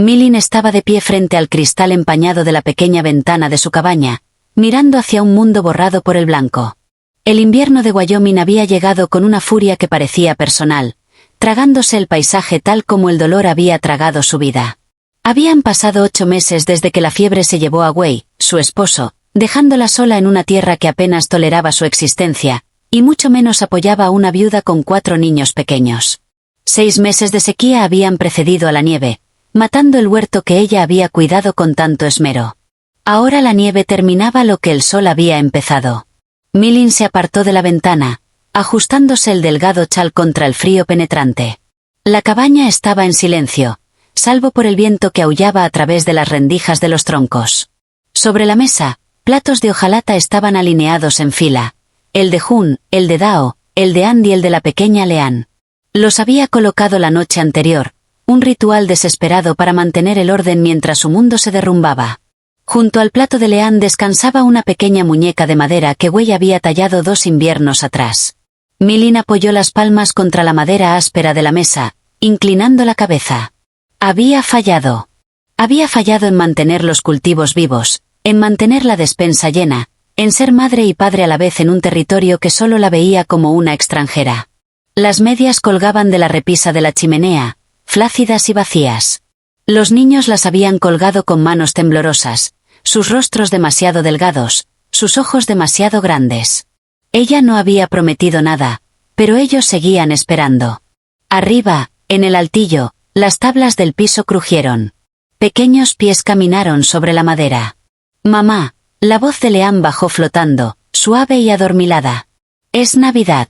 Milin estaba de pie frente al cristal empañado de la pequeña ventana de su cabaña, mirando hacia un mundo borrado por el blanco. El invierno de Wyoming había llegado con una furia que parecía personal, tragándose el paisaje tal como el dolor había tragado su vida. Habían pasado 8 meses desde que la fiebre se llevó a Wei, su esposo, dejándola sola en una tierra que apenas toleraba su existencia, y mucho menos apoyaba a una viuda con 4 niños pequeños. 6 meses de sequía habían precedido a la nieve, matando el huerto que ella había cuidado con tanto esmero. Ahora la nieve terminaba lo que el sol había empezado. Milin se apartó de la ventana, ajustándose el delgado chal contra el frío penetrante. La cabaña estaba en silencio, salvo por el viento que aullaba a través de las rendijas de los troncos. Sobre la mesa, platos de hojalata estaban alineados en fila, el de Jun, el de Dao, el de Andy y el de la pequeña Leanne. Los había colocado la noche anterior, un ritual desesperado para mantener el orden mientras su mundo se derrumbaba. Junto al plato de Leanne descansaba una pequeña muñeca de madera que Wei había tallado 2 inviernos atrás. Milin apoyó las palmas contra la madera áspera de la mesa, inclinando la cabeza. Había fallado. Había fallado en mantener los cultivos vivos, en mantener la despensa llena, en ser madre y padre a la vez en un territorio que solo la veía como una extranjera. Las medias colgaban de la repisa de la chimenea, flácidas y vacías. Los niños las habían colgado con manos temblorosas, sus rostros demasiado delgados, sus ojos demasiado grandes. Ella no había prometido nada, pero ellos seguían esperando. Arriba, en el altillo, las tablas del piso crujieron. Pequeños pies caminaron sobre la madera. «Mamá», la voz de Leanne bajó flotando, suave y adormilada. «Es Navidad».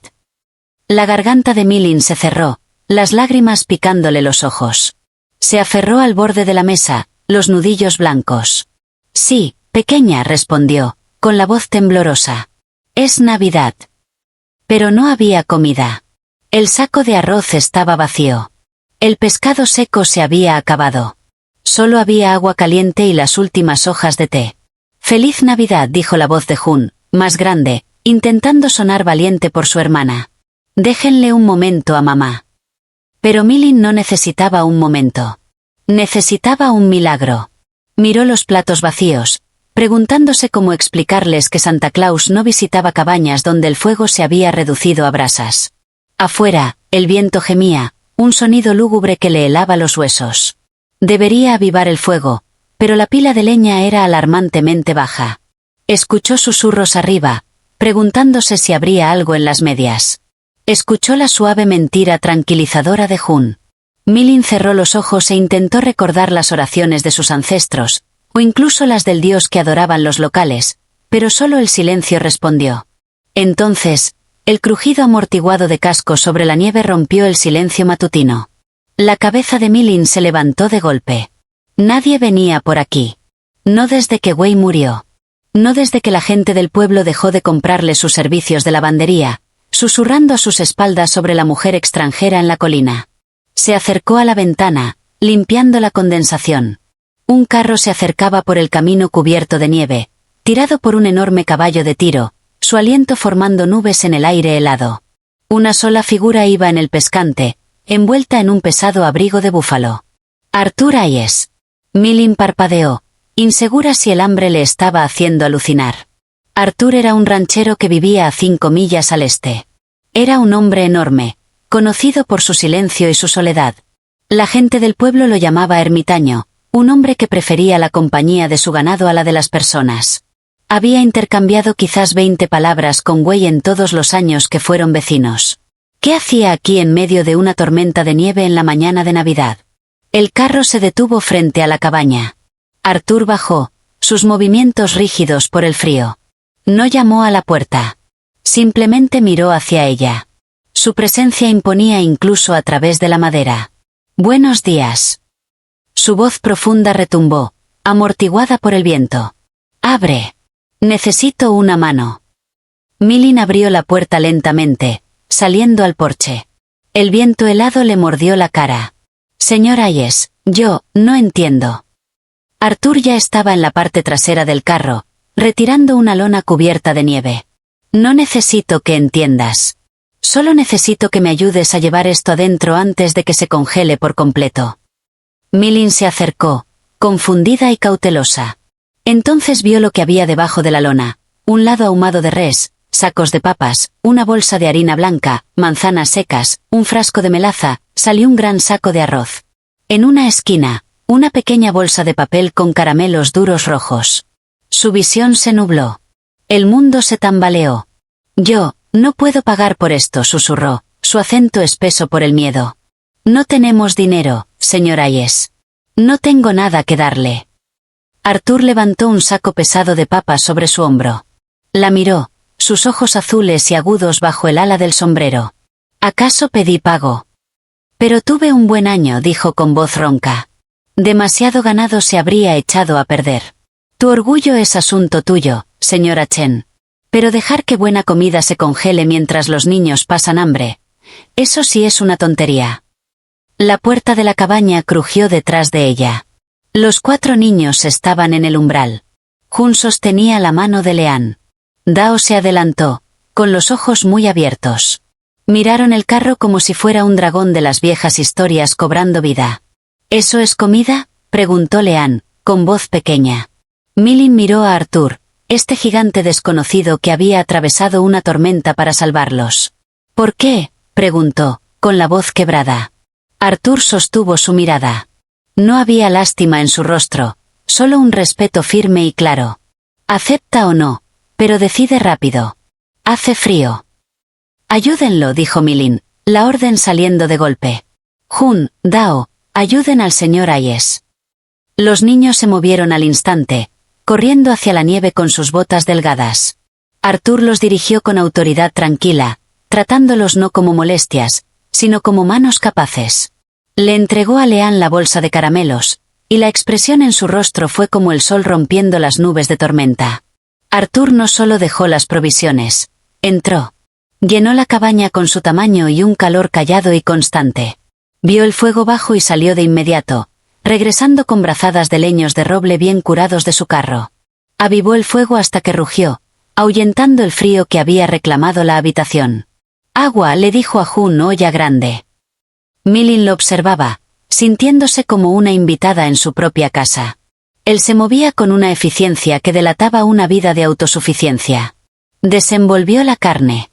La garganta de Milin se cerró, las lágrimas picándole los ojos. Se aferró al borde de la mesa, los nudillos blancos. «Sí, pequeña», respondió, con la voz temblorosa. «Es Navidad». Pero no había comida. El saco de arroz estaba vacío. El pescado seco se había acabado. Solo había agua caliente y las últimas hojas de té. «Feliz Navidad», dijo la voz de Jun, más grande, intentando sonar valiente por su hermana. «Déjenle un momento a mamá». Pero Milin no necesitaba un momento. Necesitaba un milagro. Miró los platos vacíos, preguntándose cómo explicarles que Santa Claus no visitaba cabañas donde el fuego se había reducido a brasas. Afuera, el viento gemía, un sonido lúgubre que le helaba los huesos. Debería avivar el fuego, pero la pila de leña era alarmantemente baja. Escuchó susurros arriba, preguntándose si habría algo en las medias. Escuchó la suave mentira tranquilizadora de Jun. Milin cerró los ojos e intentó recordar las oraciones de sus ancestros, o incluso las del dios que adoraban los locales, pero solo el silencio respondió. Entonces, el crujido amortiguado de cascos sobre la nieve rompió el silencio matutino. La cabeza de Milin se levantó de golpe. Nadie venía por aquí. No desde que Wei murió. No desde que la gente del pueblo dejó de comprarle sus servicios de lavandería, susurrando a sus espaldas sobre la mujer extranjera en la colina. Se acercó a la ventana, limpiando la condensación. Un carro se acercaba por el camino cubierto de nieve, tirado por un enorme caballo de tiro, su aliento formando nubes en el aire helado. Una sola figura iba en el pescante, envuelta en un pesado abrigo de búfalo. «Arthur Hayes». Milin parpadeó, insegura si el hambre le estaba haciendo alucinar. Arthur era un ranchero que vivía a 5 millas al este. Era un hombre enorme, conocido por su silencio y su soledad. La gente del pueblo lo llamaba ermitaño, un hombre que prefería la compañía de su ganado a la de las personas. Había intercambiado quizás 20 palabras con Wei en todos los años que fueron vecinos. ¿Qué hacía aquí en medio de una tormenta de nieve en la mañana de Navidad? El carro se detuvo frente a la cabaña. Arthur bajó, sus movimientos rígidos por el frío. No llamó a la puerta. Simplemente miró hacia ella. Su presencia imponía incluso a través de la madera. «Buenos días». Su voz profunda retumbó, amortiguada por el viento. «Abre. Necesito una mano». Milin abrió la puerta lentamente, saliendo al porche. El viento helado le mordió la cara. «Señor Hayes, yo no entiendo». Arthur ya estaba en la parte trasera del carro, retirando una lona cubierta de nieve. «No necesito que entiendas. Solo necesito que me ayudes a llevar esto adentro antes de que se congele por completo». Milin se acercó, confundida y cautelosa. Entonces vio lo que había debajo de la lona: un lado ahumado de res, sacos de papas, una bolsa de harina blanca, manzanas secas, un frasco de melaza, salió un gran saco de arroz. En una esquina, una pequeña bolsa de papel con caramelos duros rojos. Su visión se nubló. El mundo se tambaleó. Yo, no puedo pagar por esto, susurró, su acento espeso por el miedo. No tenemos dinero, señor Hayes. No tengo nada que darle. Arthur levantó un saco pesado de papas sobre su hombro. La miró, sus ojos azules y agudos bajo el ala del sombrero. ¿Acaso pedí pago? Pero tuve un buen año, dijo con voz ronca. Demasiado ganado se habría echado a perder. Tu orgullo es asunto tuyo, señora Chen. Pero dejar que buena comida se congele mientras los niños pasan hambre, eso sí es una tontería. La puerta de la cabaña crujió detrás de ella. Los 4 niños estaban en el umbral. Jun sostenía la mano de Leanne. Dao se adelantó, con los ojos muy abiertos. Miraron el carro como si fuera un dragón de las viejas historias cobrando vida. ¿Eso es comida?, preguntó Leanne, con voz pequeña. Milin miró a Arthur, este gigante desconocido que había atravesado una tormenta para salvarlos. ¿Por qué?, preguntó, con la voz quebrada. Arthur sostuvo su mirada. No había lástima en su rostro, solo un respeto firme y claro. Acepta o no, pero decide rápido. Hace frío. Ayúdenlo, dijo Milin, la orden saliendo de golpe. Jun, Dao, ayuden al señor Hayes. Los niños se movieron al instante, corriendo hacia la nieve con sus botas delgadas. Arthur los dirigió con autoridad tranquila, tratándolos no como molestias, sino como manos capaces. Le entregó a Leanne la bolsa de caramelos, y la expresión en su rostro fue como el sol rompiendo las nubes de tormenta. Arthur no solo dejó las provisiones, entró. Llenó la cabaña con su tamaño y un calor callado y constante. Vio el fuego bajo y salió de inmediato, regresando con brazadas de leños de roble bien curados de su carro. Avivó el fuego hasta que rugió, ahuyentando el frío que había reclamado la habitación. Agua, le dijo a Jun, olla grande. Milin lo observaba, sintiéndose como una invitada en su propia casa. Él se movía con una eficiencia que delataba una vida de autosuficiencia. Desenvolvió la carne,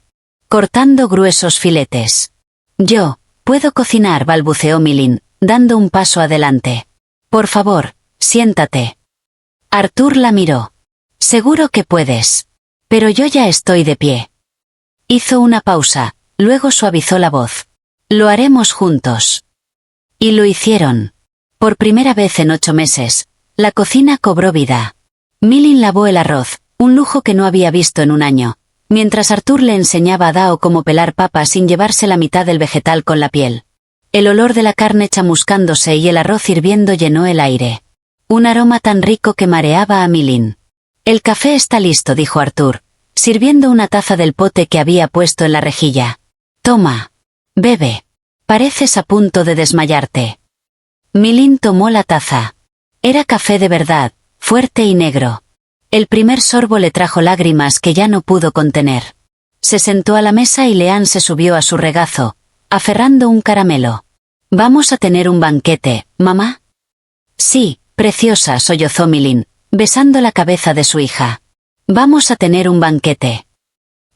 cortando gruesos filetes. Yo, puedo cocinar, balbuceó Milin, dando un paso adelante. Por favor, siéntate. Arthur la miró. Seguro que puedes. Pero yo ya estoy de pie. Hizo una pausa, luego suavizó la voz. Lo haremos juntos. Y lo hicieron. Por primera vez en 8 meses, la cocina cobró vida. Milin lavó el arroz, un lujo que no había visto en un año, mientras Arthur le enseñaba a Dao cómo pelar papas sin llevarse la mitad del vegetal con la piel. El olor de la carne chamuscándose y el arroz hirviendo llenó el aire. Un aroma tan rico que mareaba a Milin. El café está listo, dijo Arthur, sirviendo una taza del pote que había puesto en la rejilla. Toma. Bebe. Pareces a punto de desmayarte. Milin tomó la taza. Era café de verdad, fuerte y negro. El primer sorbo le trajo lágrimas que ya no pudo contener. Se sentó a la mesa y Leanne se subió a su regazo, aferrando un caramelo. ¿Vamos a tener un banquete, mamá? Sí, preciosa, sollozó Milin, besando la cabeza de su hija. Vamos a tener un banquete.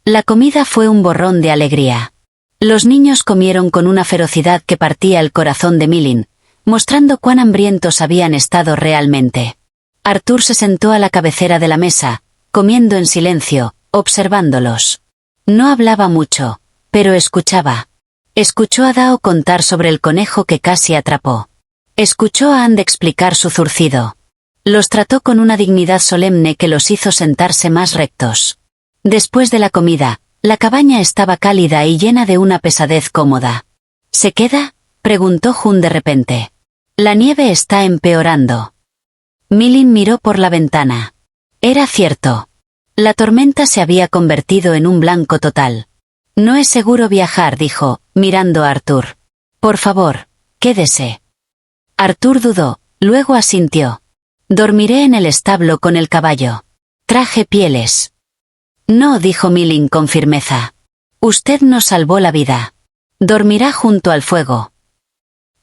La comida fue un borrón de alegría. Los niños comieron con una ferocidad que partía el corazón de Milin, mostrando cuán hambrientos habían estado realmente. Arthur se sentó a la cabecera de la mesa, comiendo en silencio, observándolos. No hablaba mucho, pero escuchaba. Escuchó a Dao contar sobre el conejo que casi atrapó. Escuchó a And explicar su zurcido. Los trató con una dignidad solemne que los hizo sentarse más rectos. Después de la comida, la cabaña estaba cálida y llena de una pesadez cómoda. ¿Se queda?, preguntó Jun de repente. La nieve está empeorando. Milin miró por la ventana. Era cierto. La tormenta se había convertido en un blanco total. No es seguro viajar, dijo, mirando a Arthur. Por favor, quédese. Arthur dudó, luego asintió. Dormiré en el establo con el caballo. Traje pieles. No, dijo Milin con firmeza. Usted nos salvó la vida. Dormirá junto al fuego.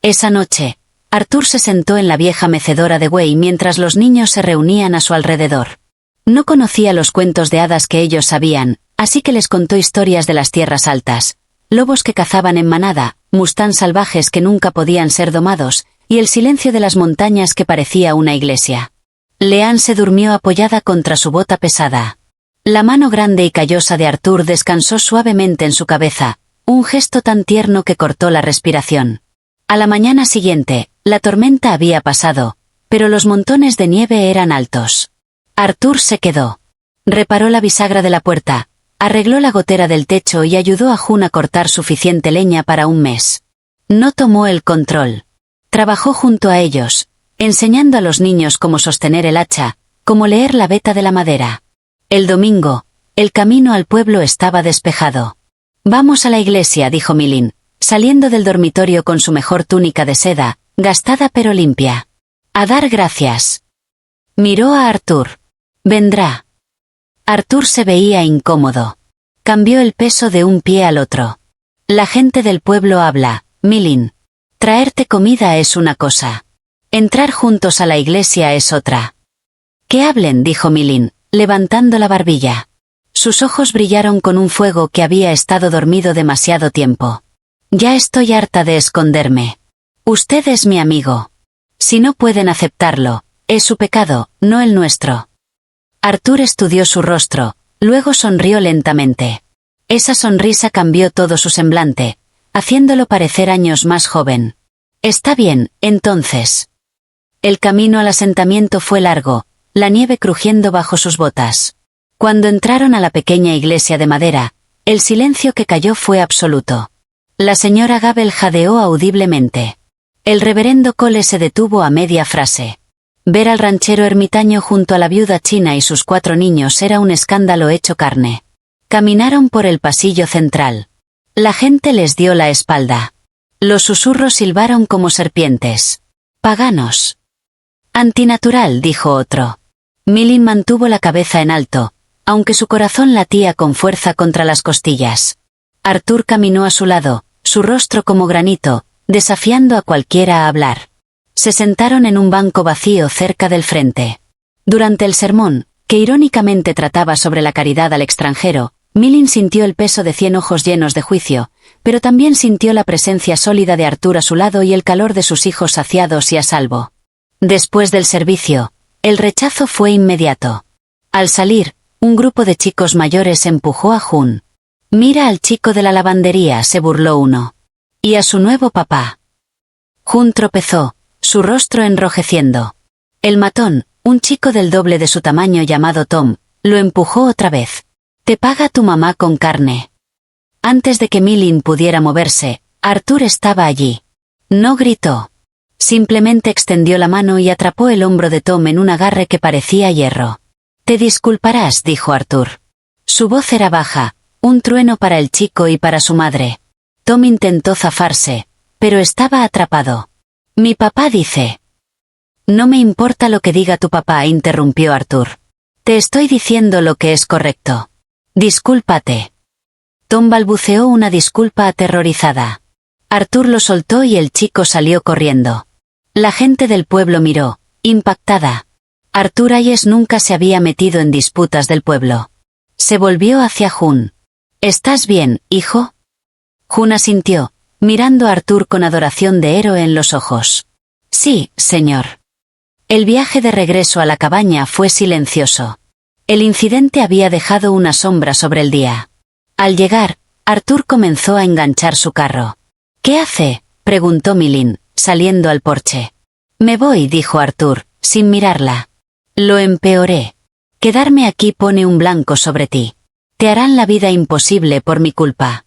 Esa noche, Arthur se sentó en la vieja mecedora de buey mientras los niños se reunían a su alrededor. No conocía los cuentos de hadas que ellos sabían, así que les contó historias de las tierras altas, lobos que cazaban en manada, mustán salvajes que nunca podían ser domados, y el silencio de las montañas que parecía una iglesia. Leanne se durmió apoyada contra su bota pesada. La mano grande y callosa de Arthur descansó suavemente en su cabeza, un gesto tan tierno que cortó la respiración. A la mañana siguiente, la tormenta había pasado, pero los montones de nieve eran altos. Arthur se quedó. Reparó la bisagra de la puerta, arregló la gotera del techo y ayudó a June a cortar suficiente leña para un mes. No tomó el control. Trabajó junto a ellos, enseñando a los niños cómo sostener el hacha, cómo leer la veta de la madera. El domingo, el camino al pueblo estaba despejado. «Vamos a la iglesia», dijo Milin, saliendo del dormitorio con su mejor túnica de seda, gastada pero limpia. «A dar gracias». Miró a Arthur. «Vendrá». Arthur se veía incómodo. Cambió el peso de un pie al otro. «La gente del pueblo habla, Milin. Traerte comida es una cosa. Entrar juntos a la iglesia es otra». «Que hablen», dijo Milin, levantando la barbilla. Sus ojos brillaron con un fuego que había estado dormido demasiado tiempo. «Ya estoy harta de esconderme. Usted es mi amigo. Si no pueden aceptarlo, es su pecado, no el nuestro». Arthur estudió su rostro, luego sonrió lentamente. Esa sonrisa cambió todo su semblante, haciéndolo parecer años más joven. «Está bien, entonces». El camino al asentamiento fue largo, la nieve crujiendo bajo sus botas. Cuando entraron a la pequeña iglesia de madera, el silencio que cayó fue absoluto. La señora Gabel jadeó audiblemente. El reverendo Cole se detuvo a media frase. Ver al ranchero ermitaño junto a la viuda china y sus 4 niños era un escándalo hecho carne. Caminaron por el pasillo central. La gente les dio la espalda. Los susurros silbaron como serpientes. «Paganos». «Antinatural», dijo otro. Milin mantuvo la cabeza en alto, aunque su corazón latía con fuerza contra las costillas. Arthur caminó a su lado, su rostro como granito, desafiando a cualquiera a hablar. Se sentaron en un banco vacío cerca del frente. Durante el sermón, que irónicamente trataba sobre la caridad al extranjero, Milin sintió el peso de 100 ojos llenos de juicio, pero también sintió la presencia sólida de Arthur a su lado y el calor de sus hijos saciados y a salvo. Después del servicio, el rechazo fue inmediato. Al salir, un grupo de chicos mayores empujó a June. «Mira al chico de la lavandería», se burló uno. «Y a su nuevo papá». June tropezó, su rostro enrojeciendo. El matón, un chico del doble de su tamaño llamado Tom, lo empujó otra vez. «Te paga tu mamá con carne». Antes de que Milin pudiera moverse, Arthur estaba allí. No gritó. Simplemente extendió la mano y atrapó el hombro de Tom en un agarre que parecía hierro. «Te disculparás», dijo Arthur. Su voz era baja, un trueno para el chico y para su madre. Tom intentó zafarse, pero estaba atrapado. «Mi papá dice». «No me importa lo que diga tu papá», interrumpió Arthur. «Te estoy diciendo lo que es correcto. Discúlpate». Tom balbuceó una disculpa aterrorizada. Arthur lo soltó y el chico salió corriendo. La gente del pueblo miró, impactada. Arthur Hayes nunca se había metido en disputas del pueblo. Se volvió hacia June. «¿Estás bien, hijo?» June asintió, mirando a Arthur con adoración de héroe en los ojos. «Sí, señor». El viaje de regreso a la cabaña fue silencioso. El incidente había dejado una sombra sobre el día. Al llegar, Arthur comenzó a enganchar su carro. «¿Qué hace?», preguntó Milin, saliendo al porche. «Me voy», dijo Arthur, sin mirarla. «Lo empeoré. Quedarme aquí pone un blanco sobre ti. Te harán la vida imposible por mi culpa».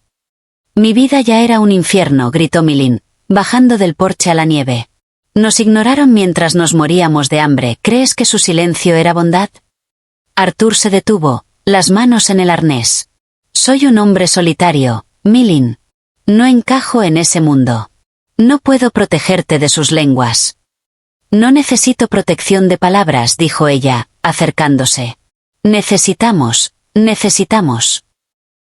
«Mi vida ya era un infierno», gritó Milin, bajando del porche a la nieve. «Nos ignoraron mientras nos moríamos de hambre. ¿Crees que su silencio era bondad?» Arthur se detuvo, las manos en el arnés. «Soy un hombre solitario, Milin. No encajo en ese mundo. No puedo protegerte de sus lenguas». «No necesito protección de palabras», dijo ella, acercándose. Necesitamos.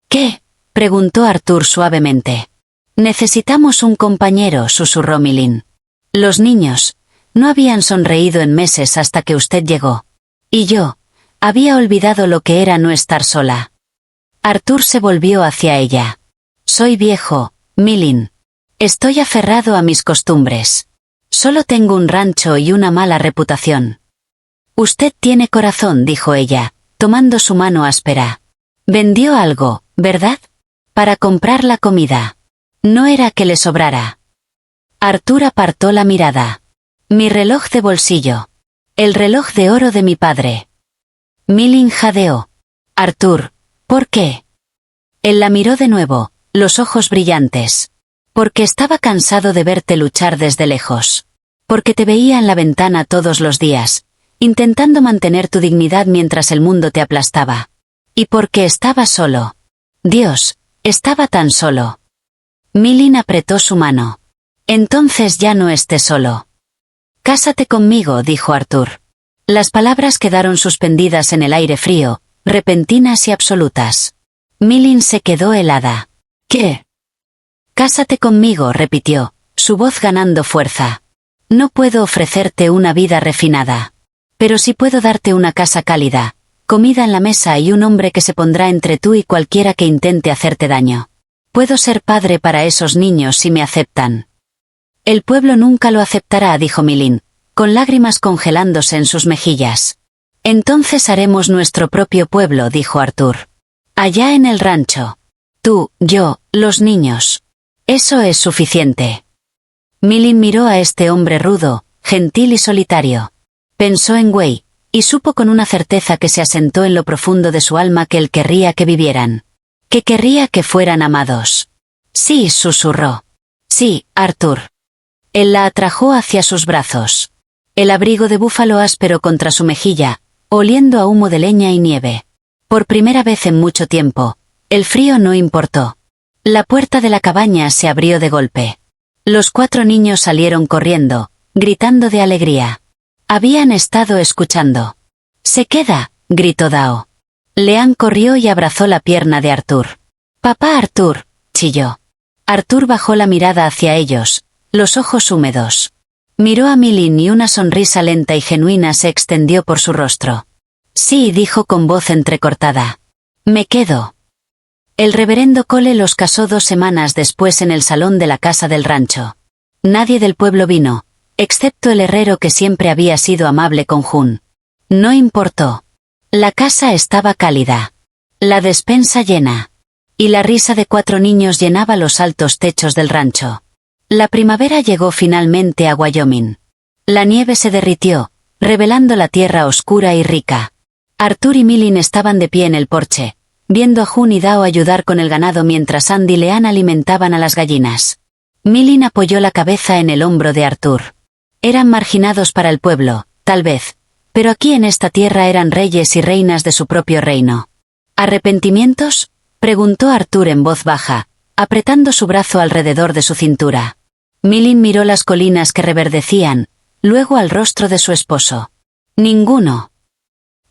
«¿Qué?», preguntó Arthur suavemente. «Necesitamos un compañero», susurró Milin. Los niños no habían sonreído en meses hasta que usted llegó. Y yo había olvidado lo que era no estar sola. Arthur se volvió hacia ella. Soy viejo, Milin. Estoy aferrado a mis costumbres. Solo tengo un rancho y una mala reputación. Usted tiene corazón, dijo ella, tomando su mano áspera. Vendió algo, ¿verdad? Para comprar la comida. No era que le sobrara. Arthur apartó la mirada. Mi reloj de bolsillo. El reloj de oro de mi padre. Milin jadeó. Arthur, ¿por qué? Él la miró de nuevo, los ojos brillantes. Porque estaba cansado de verte luchar desde lejos. Porque te veía en la ventana todos los días, intentando mantener tu dignidad mientras el mundo te aplastaba. Y porque estaba solo. Dios, estaba tan solo. Milin apretó su mano. Entonces ya no esté solo. Cásate conmigo, dijo Arthur. Las palabras quedaron suspendidas en el aire frío, repentinas y absolutas. Milin se quedó helada. ¿Qué? Cásate conmigo, repitió, su voz ganando fuerza. No puedo ofrecerte una vida refinada. Pero sí puedo darte una casa cálida, comida en la mesa y un hombre que se pondrá entre tú y cualquiera que intente hacerte daño. Puedo ser padre para esos niños si me aceptan. El pueblo nunca lo aceptará, dijo Milin, con lágrimas congelándose en sus mejillas. Entonces haremos nuestro propio pueblo, dijo Arthur. Allá en el rancho. Tú, yo, los niños. Eso es suficiente. Milin miró a este hombre rudo, gentil y solitario. Pensó en Wei, y supo con una certeza que se asentó en lo profundo de su alma que él querría que vivieran. Que querría que fueran amados. Sí, susurró. Sí, Arthur. Él la atrajo hacia sus brazos. El abrigo de búfalo áspero contra su mejilla, oliendo a humo de leña y nieve. Por primera vez en mucho tiempo, el frío no importó. La puerta de la cabaña se abrió de golpe. Los 4 niños salieron corriendo, gritando de alegría. Habían estado escuchando. «¡Se queda!», gritó Dao. Leanne corrió y abrazó la pierna de Arthur. «Papá Arthur», chilló. Arthur bajó la mirada hacia ellos, los ojos húmedos. Miró a Milin y una sonrisa lenta y genuina se extendió por su rostro. «Sí», dijo con voz entrecortada. «Me quedo». El reverendo Cole los casó 2 semanas después en el salón de la casa del rancho. Nadie del pueblo vino, excepto el herrero que siempre había sido amable con Jun. No importó. La casa estaba cálida. La despensa llena. Y la risa de 4 niños llenaba los altos techos del rancho. La primavera llegó finalmente a Wyoming. La nieve se derritió, revelando la tierra oscura y rica. Arthur y Milin estaban de pie en el porche, viendo a Jun y Dao ayudar con el ganado mientras Andy y Leanne alimentaban a las gallinas. Milin apoyó la cabeza en el hombro de Arthur. Eran marginados para el pueblo, tal vez, pero aquí en esta tierra eran reyes y reinas de su propio reino. ¿Arrepentimientos?, preguntó Arthur en voz baja, apretando su brazo alrededor de su cintura. Milin miró las colinas que reverdecían, luego al rostro de su esposo. Ninguno.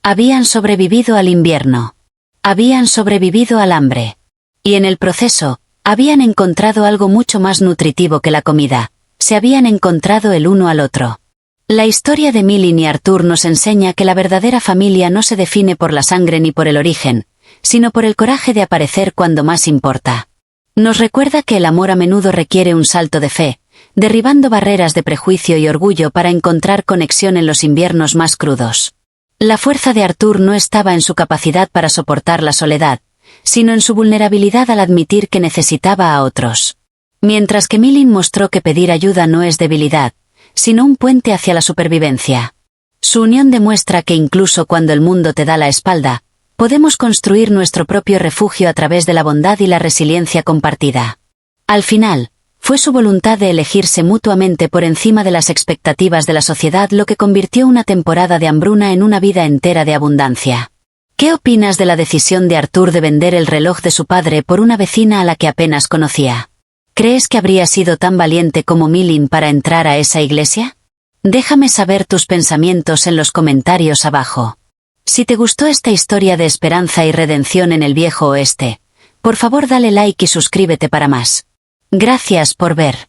Habían sobrevivido al invierno. Habían sobrevivido al hambre. Y en el proceso, habían encontrado algo mucho más nutritivo que la comida. Se habían encontrado el uno al otro. La historia de Milin y Arthur nos enseña que la verdadera familia no se define por la sangre ni por el origen, sino por el coraje de aparecer cuando más importa. Nos recuerda que el amor a menudo requiere un salto de fe, derribando barreras de prejuicio y orgullo para encontrar conexión en los inviernos más crudos. La fuerza de Arthur no estaba en su capacidad para soportar la soledad, sino en su vulnerabilidad al admitir que necesitaba a otros. Mientras que Milin mostró que pedir ayuda no es debilidad, sino un puente hacia la supervivencia. Su unión demuestra que incluso cuando el mundo te da la espalda, podemos construir nuestro propio refugio a través de la bondad y la resiliencia compartida. Al final, fue su voluntad de elegirse mutuamente por encima de las expectativas de la sociedad lo que convirtió una temporada de hambruna en una vida entera de abundancia. ¿Qué opinas de la decisión de Arthur de vender el reloj de su padre por una vecina a la que apenas conocía? ¿Crees que habría sido tan valiente como Milin para entrar a esa iglesia? Déjame saber tus pensamientos en los comentarios abajo. Si te gustó esta historia de esperanza y redención en el viejo oeste, por favor dale like y suscríbete para más. Gracias por ver.